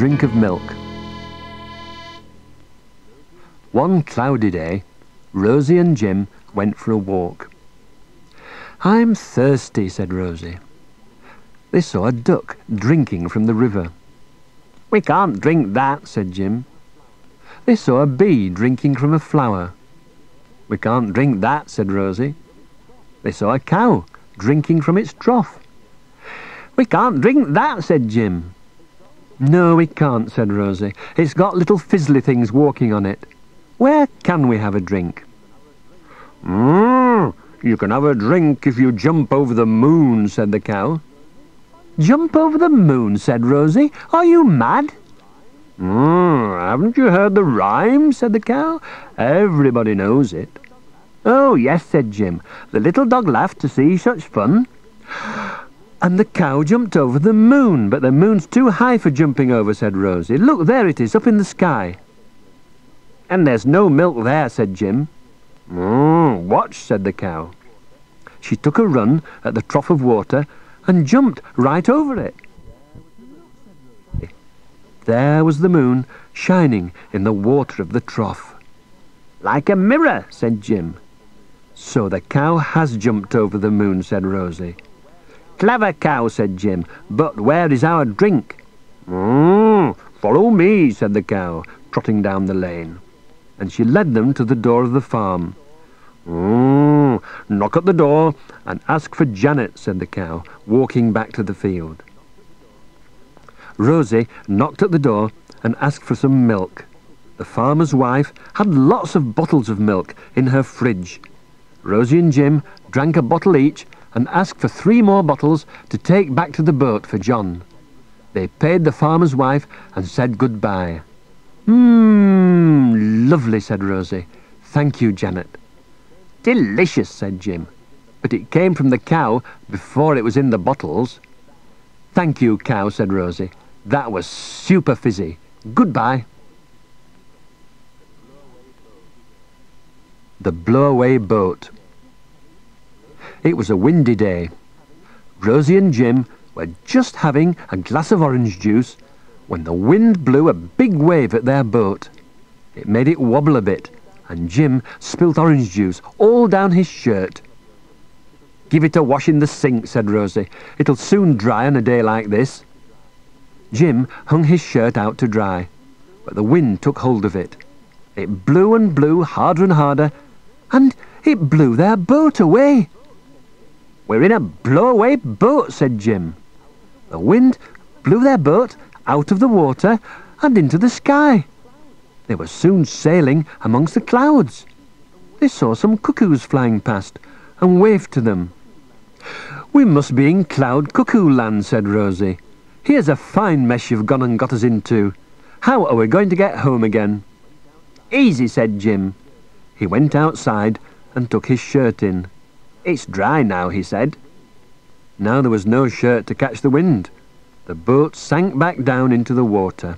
drink of milk. One cloudy day, Rosie and Jim went for a walk. "I'm thirsty," said Rosie. They saw a duck drinking from the river. "We can't drink that," said Jim. They saw a bee drinking from a flower. "We can't drink that," said Rosie. They saw a cow drinking from its trough. "We can't drink that," said Jim. "No, we can't," said Rosie. "It's got little fizzly things walking on it. Where can we have a drink?" "You can have a drink if you jump over the moon," said the cow. "Jump over the moon," said Rosie. "Are you mad?" "Haven't you heard the rhyme?" said the cow. "Everybody knows it." "Oh, yes," said Jim. "The little dog laughed to see such fun." "And the cow jumped over the moon, but the moon's too high for jumping over," said Rosie. "Look, there it is, up in the sky." "And there's no milk there," said Jim. "Watch," said the cow. She took a run at the trough of water and jumped right over it. There was the moon shining in the water of the trough. "Like a mirror," said Jim. "So the cow has jumped over the moon," said Rosie. "Clever cow," said Jim. "But where is our drink?" "Follow me," said the cow, trotting down the lane. And she led them to the door of the farm. "Knock at the door and ask for Janet," said the cow, walking back to the field. Rosie knocked at the door and asked for some milk. The farmer's wife had lots of bottles of milk in her fridge. Rosie and Jim drank a bottle each and asked for 3 more bottles to take back to the boat for John. They paid the farmer's wife and said goodbye. Lovely," said Rosie. "Thank you, Janet." "Delicious," said Jim. "But it came from the cow before it was in the bottles." "Thank you, cow," said Rosie. "That was super fizzy. Goodbye." The blow-away boat. It was a windy day. Rosie and Jim were just having a glass of orange juice when the wind blew a big wave at their boat. It made it wobble a bit, and Jim spilt orange juice all down his shirt. "Give it a wash in the sink," said Rosie. "It'll soon dry on a day like this." Jim hung his shirt out to dry, but the wind took hold of it. It blew and blew harder and harder, and it blew their boat away. "We're in a blow-away boat," said Jim. The wind blew their boat out of the water and into the sky. They were soon sailing amongst the clouds. They saw some cuckoos flying past and waved to them. "We must be in cloud cuckoo land," said Rosie. "Here's a fine mess you've gone and got us into. How are we going to get home again?" "Easy," said Jim. He went outside and took his shirt in. "It's dry now," he said. Now there was no shirt to catch the wind. The boat sank back down into the water.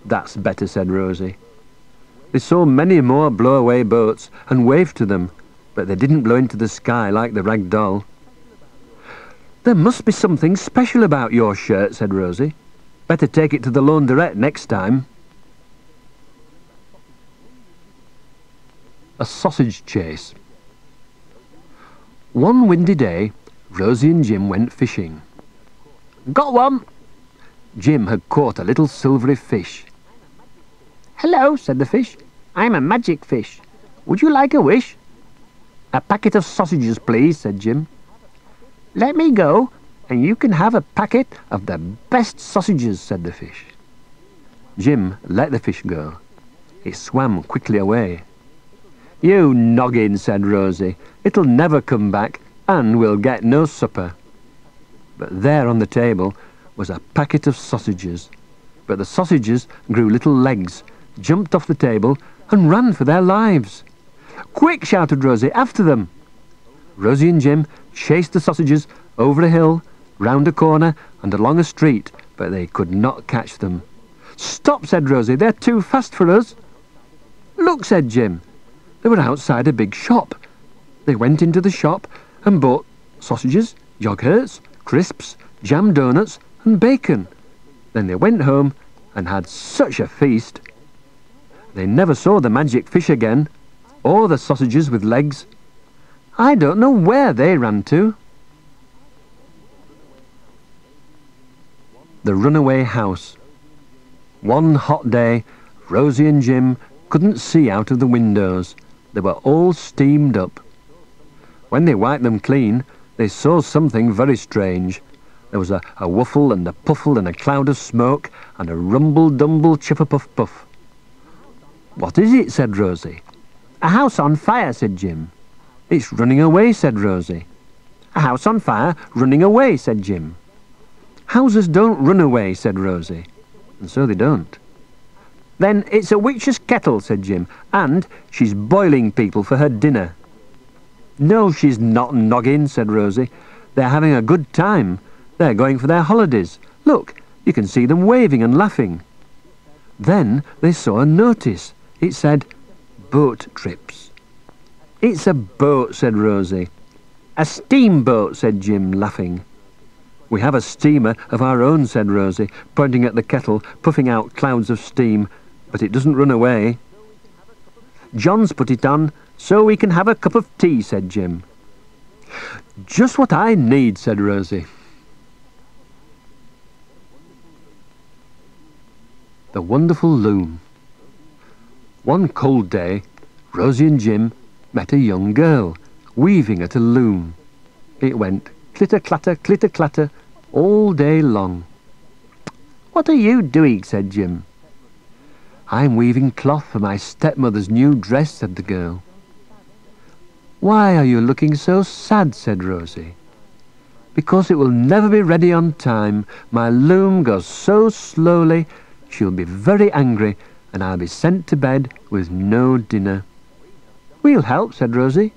"That's better," said Rosie. They saw many more blow-away boats and waved to them, but they didn't blow into the sky like the Ragdoll. "There must be something special about your shirt," said Rosie. "Better take it to the laundrette next time." A sausage chase. One windy day, Rosie and Jim went fishing. "Got one!" Jim had caught a little silvery fish. "Hello," said the fish. "I'm a magic fish. Would you like a wish?" "A packet of sausages, please," said Jim. "Let me go, and you can have a packet of the best sausages," said the fish. Jim let the fish go. It swam quickly away. "You noggin," said Rosie. "It'll never come back, and we'll get no supper." But there on the table was a packet of sausages. But the sausages grew little legs, jumped off the table, and ran for their lives. "Quick!" shouted Rosie. "After them!" Rosie and Jim chased the sausages over a hill, round a corner, and along a street, but they could not catch them. "Stop!" said Rosie. "They're too fast for us." "Look!" said Jim. They were outside a big shop. They went into the shop and bought sausages, yoghurts, crisps, jam donuts, and bacon. Then they went home and had such a feast. They never saw the magic fish again, or the sausages with legs. I don't know where they ran to. The runaway house. One hot day, Rosie and Jim couldn't see out of the windows. They were all steamed up. When they wiped them clean, they saw something very strange. There was a wuffle and a puffle and a cloud of smoke and a rumble-dumble chip-a-puff-puff. "What is it?" said Rosie. "A house on fire," said Jim. "It's running away," said Rosie. "A house on fire, running away," said Jim. "Houses don't run away," said Rosie. And so they don't. "Then it's a witch's kettle," said Jim, "and she's boiling people for her dinner." "No, she's not, Noggin," said Rosie. "They're having a good time. They're going for their holidays. Look, you can see them waving and laughing." Then they saw a notice. It said, "Boat trips." "It's a boat," said Rosie. "A steamboat," said Jim, laughing. "We have a steamer of our own," said Rosie, pointing at the kettle, puffing out clouds of steam, "but it doesn't run away." "John's put it on, so we can have a cup of tea," said Jim. "Just what I need," said Rosie. The wonderful loom. One cold day, Rosie and Jim met a young girl weaving at a loom. It went clitter-clatter, all day long. "What are you doing?" said Jim. "I'm weaving cloth for my stepmother's new dress," said the girl. "Why are you looking so sad?" said Rosie. "Because it will never be ready on time. My loom goes so slowly, she'll be very angry, and I'll be sent to bed with no dinner." "We'll help," said Rosie.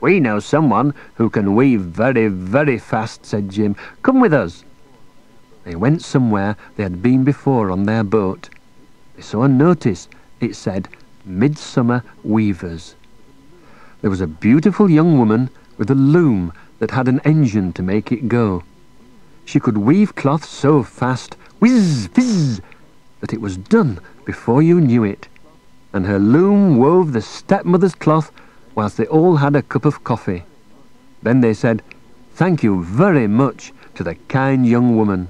"We know someone who can weave very, very fast," said Jim. "Come with us." They went somewhere they had been before on their boat. They saw a notice. It said, "Midsummer Weavers." There was a beautiful young woman with a loom that had an engine to make it go. She could weave cloth so fast, whiz, fizz, that it was done before you knew it. And her loom wove the stepmother's cloth whilst they all had a cup of coffee. Then they said, "Thank you very much," to the kind young woman.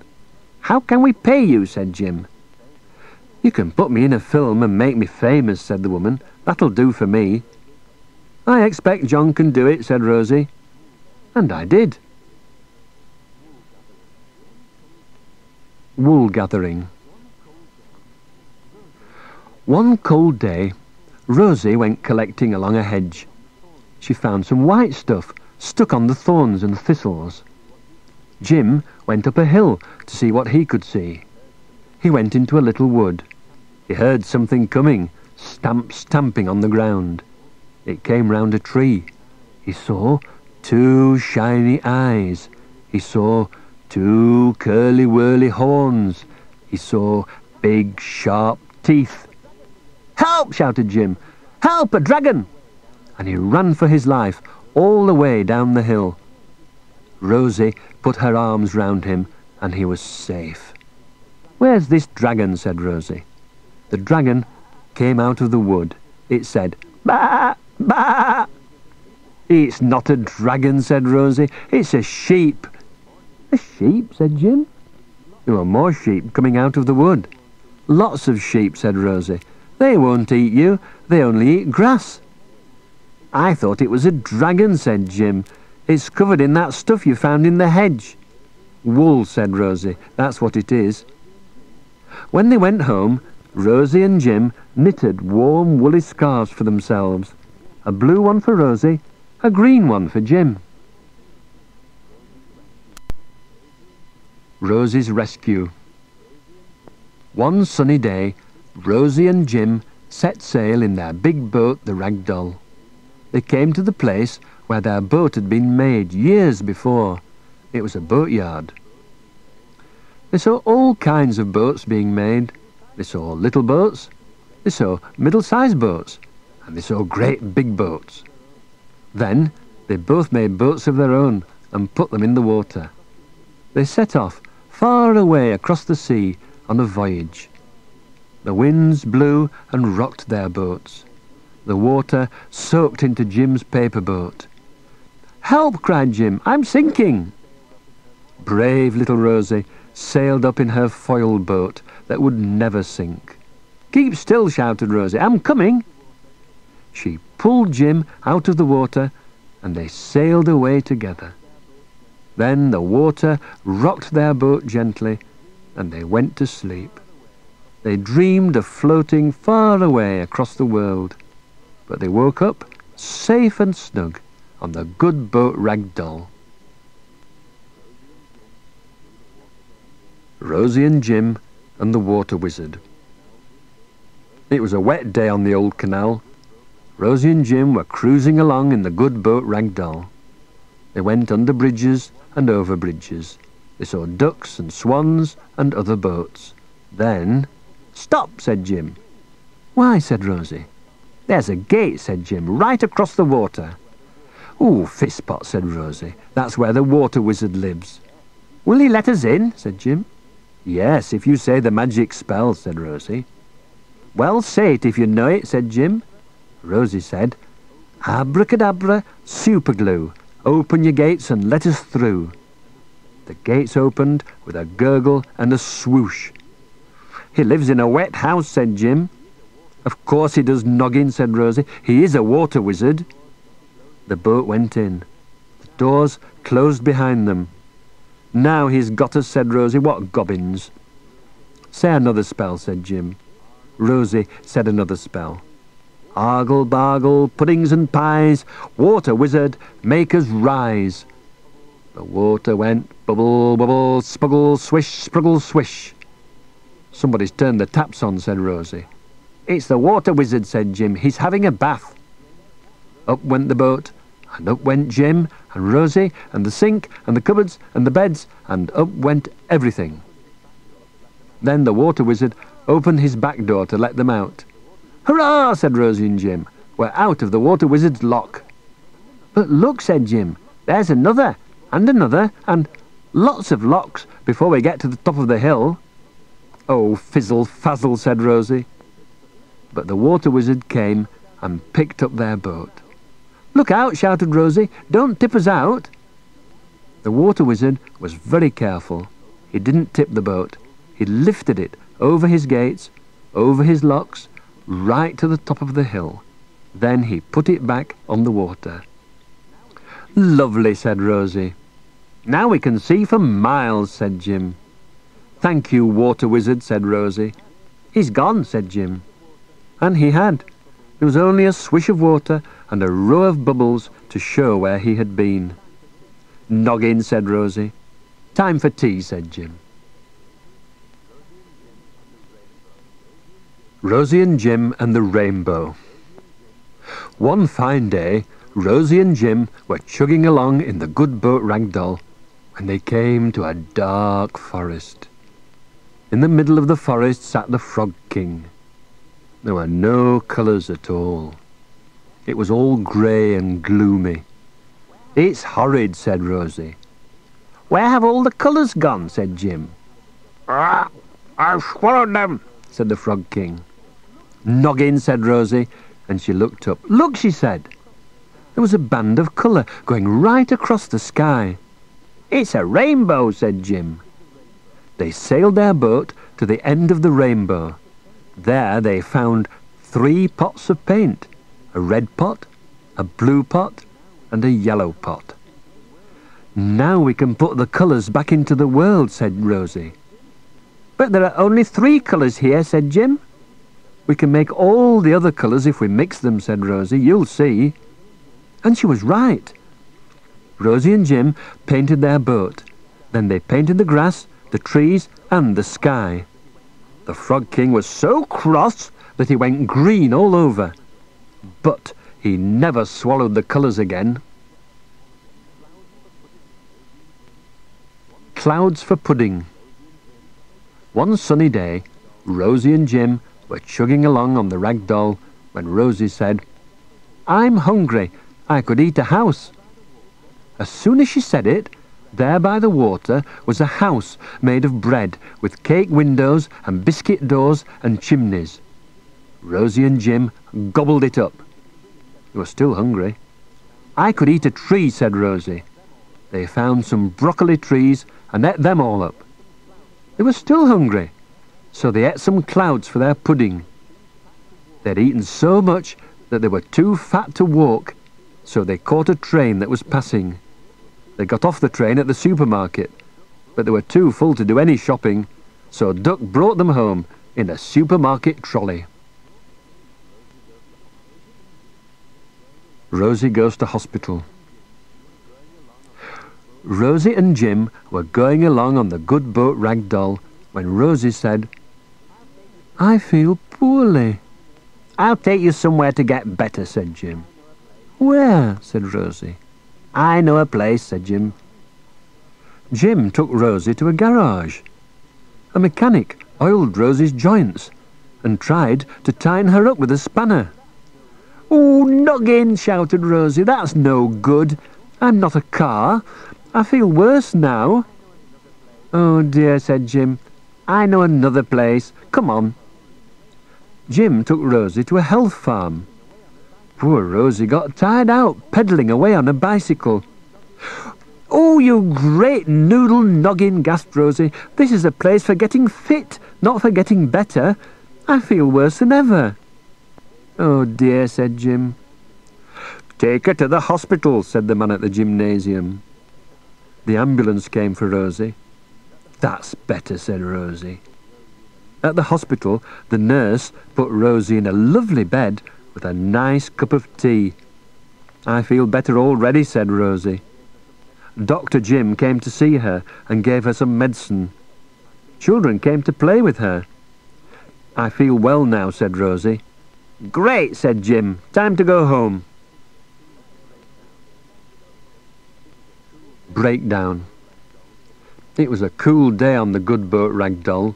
"How can we pay you?" said Jim. "You can put me in a film and make me famous," said the woman. "That'll do for me." "I expect John can do it," said Rosie. And I did. Wool gathering. One cold day, Rosie went collecting along a hedge. She found some white stuff stuck on the thorns and thistles. Jim went up a hill to see what he could see. He went into a little wood. He heard something coming, stamping on the ground. It came round a tree. He saw 2 shiny eyes. He saw 2 curly-whirly horns. He saw big, sharp teeth. "Help!" shouted Jim. "Help! A dragon!" And he ran for his life all the way down the hill. Rosie put her arms round him, and he was safe. "Where's this dragon?" said Rosie. The dragon came out of the wood. It said, "Ba! Ba!" "It's not a dragon," said Rosie. "It's a sheep." "A sheep?" said Jim. There were more sheep coming out of the wood. "Lots of sheep," said Rosie. "They won't eat you. They only eat grass." "I thought it was a dragon," said Jim. "It's covered in that stuff you found in the hedge." "Wool," said Rosie. "That's what it is." When they went home, Rosie and Jim knitted warm woolly scarves for themselves. A blue one for Rosie, a green one for Jim. Rosie's rescue. One sunny day, Rosie and Jim set sail in their big boat, the Ragdoll. They came to the place where their boat had been made years before. It was a boatyard. They saw all kinds of boats being made. They saw little boats, they saw middle-sized boats, and they saw great big boats. Then they both made boats of their own and put them in the water. They set off far away across the sea on a voyage. The winds blew and rocked their boats. The water soaked into Jim's paper boat. "Help!" cried Jim. "I'm sinking!" Brave little Rosie sailed up in her foil boat that would never sink. "Keep still!" shouted Rosie. "I'm coming!" She pulled Jim out of the water, and they sailed away together. Then the water rocked their boat gently, and they went to sleep. They dreamed of floating far away across the world, but they woke up safe and snug on the good boat Ragdoll. Rosie and Jim and the Water Wizard. It was a wet day on the old canal. Rosie and Jim were cruising along in the good boat Ragdoll. They went under bridges and over bridges. They saw ducks and swans and other boats. Then, "Stop!" said Jim. "Why?" said Rosie. "There's a gate," said Jim, "right across the water." "Ooh, Fistpot," said Rosie. "That's where the Water Wizard lives." "Will he let us in?" said Jim. "Yes, if you say the magic spell," said Rosie. "Well, say it if you know it," said Jim. Rosie said, "Abracadabra, superglue, open your gates and let us through." The gates opened with a gurgle and a swoosh. "He lives in a wet house," said Jim. "Of course he does, Noggin," said Rosie. "He is a water wizard." The boat went in. The doors closed behind them. "Now he's got us," said Rosie. "What gobbins!" "Say another spell," said Jim. Rosie said another spell. "Argle bargle, puddings and pies, Water Wizard, make us rise." The water went bubble, bubble, spuggle, swish, spruggle, swish. "Somebody's turned the taps on," said Rosie. "It's the Water Wizard," said Jim. "He's having a bath." Up went the boat, and up went Jim and Rosie and the sink and the cupboards and the beds, and up went everything. Then the Water Wizard opened his back door to let them out. "Hurrah!" said Rosie and Jim. "We're out of the Water Wizard's lock." "But look," said Jim, "there's another, and lots of locks before we get to the top of the hill." "Oh, fizzle fazzle," said Rosie. But the Water Wizard came and picked up their boat. "Look out!" shouted Rosie. "Don't tip us out." The Water Wizard was very careful. He didn't tip the boat. He lifted it over his gates, over his locks, right to the top of the hill. Then he put it back on the water. "Lovely," said Rosie. "Now we can see for miles," said Jim. "Thank you, Water Wizard," said Rosie. "He's gone," said Jim. And he had. There was only a swish of water and a row of bubbles to show where he had been. "Noggin," said Rosie. "Time for tea," said Jim. Rosie and Jim and the Rainbow. One fine day, Rosie and Jim were chugging along in the good boat Ragdoll when they came to a dark forest. In the middle of the forest sat the Frog King. There were no colours at all. It was all grey and gloomy. "It's horrid," said Rosie. "Where have all the colours gone?" said Jim. "I've swallowed them," said the Frog King. "Noggin," said Rosie, and she looked up. "Look," she said. There was a band of colour going right across the sky. "It's a rainbow," said Jim. They sailed their boat to the end of the rainbow. There they found 3 pots of paint, a red pot, a blue pot, and a yellow pot. "Now we can put the colours back into the world," said Rosie. "But there are only 3 colours here," said Jim. "We can make all the other colours if we mix them," said Rosie. "You'll see." And she was right. Rosie and Jim painted their boat. Then they painted the grass, the trees, and the sky. The Frog King was so cross that he went green all over. But he never swallowed the colours again. Clouds for pudding. One sunny day, Rosie and Jim were chugging along on the Ragdoll when Rosie said, "I'm hungry. I could eat a house." As soon as she said it, There by the water was a house made of bread, with cake windows and biscuit doors and chimneys. Rosie and Jim gobbled it up. They were still hungry. "I could eat a tree," said Rosie. They found some broccoli trees and ate them all up. They were still hungry, so they ate some clouds for their pudding. They'd eaten so much that they were too fat to walk, so they caught a train that was passing. They got off the train at the supermarket, but they were too full to do any shopping, so Duck brought them home in a supermarket trolley. Rosie goes to hospital. Rosie and Jim were going along on the good boat Ragdoll when Rosie said, "I feel poorly." "I'll take you somewhere to get better," said Jim. "Where?" said Rosie. "I know a place," said Jim. Jim took Rosie to a garage. A mechanic oiled Rosie's joints and tried to tighten her up with a spanner. "Oh, noggin!" shouted Rosie. "That's no good. I'm not a car. I feel worse now." "Oh dear," said Jim. "I know another place. Come on." Jim took Rosie to a health farm. Poor Rosie got tired out pedalling away on a bicycle. "Oh, you great noodle noggin," gasped Rosie. "This is a place for getting fit, not for getting better. I feel worse than ever." "Oh dear," said Jim. "Take her to the hospital," said the man at the gymnasium. The ambulance came for Rosie. "That's better," said Rosie. At the hospital, the nurse put Rosie in a lovely bed with a nice cup of tea. "I feel better already," said Rosie. Dr. Jim came to see her and gave her some medicine. Children came to play with her. "I feel well now," said Rosie. "Great," said Jim. "Time to go home." Breakdown. It was a cool day on the good boat Ragdoll.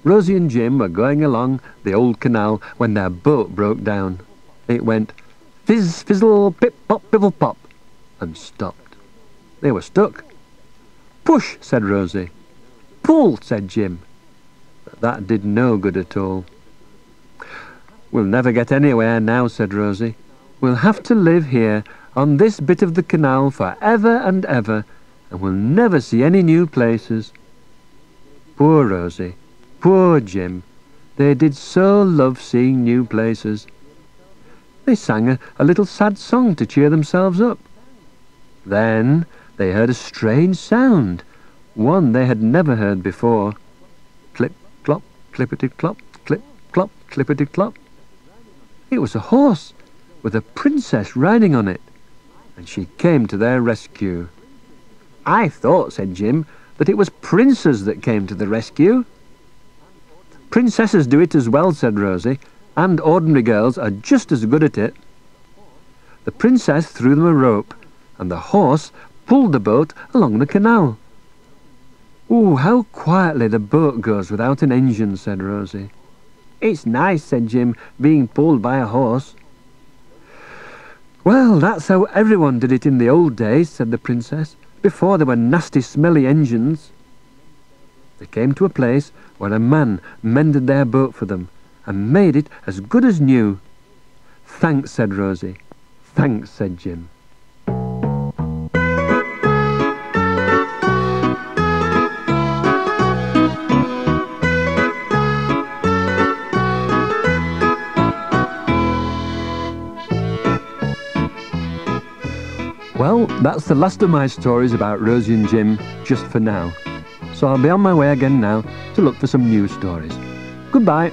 Rosie and Jim were going along the old canal when their boat broke down. It went fizz, fizzle, pip, pop, piffle, pop, and stopped. They were stuck. "Push," said Rosie. "Pull," said Jim. But that did no good at all. "We'll never get anywhere now," said Rosie. "We'll have to live here on this bit of the canal for ever and ever, and we'll never see any new places." Poor Rosie. Poor Jim. They did so love seeing new places. They sang a little sad song to cheer themselves up. Then they heard a strange sound, one they had never heard before. Clip, clop, clippity-clop, clip, clop, clippity-clop. It was a horse with a princess riding on it, and she came to their rescue. "I thought," said Jim, "that it was princes that came to the rescue." "Princesses do it as well," said Rosie, "and ordinary girls are just as good at it." The princess threw them a rope, and the horse pulled the boat along the canal. "Ooh, how quietly the boat goes without an engine," said Rosie. "It's nice," said Jim, "being pulled by a horse." "Well, that's how everyone did it in the old days," said the princess, "before there were nasty, smelly engines." They came to a place where a man mended their boat for them and made it as good as new. "Thanks," said Rosie. "Thanks," said Jim. Well, that's the last of my stories about Rosie and Jim, just for now. So I'll be on my way again now to look for some new stories. Goodbye.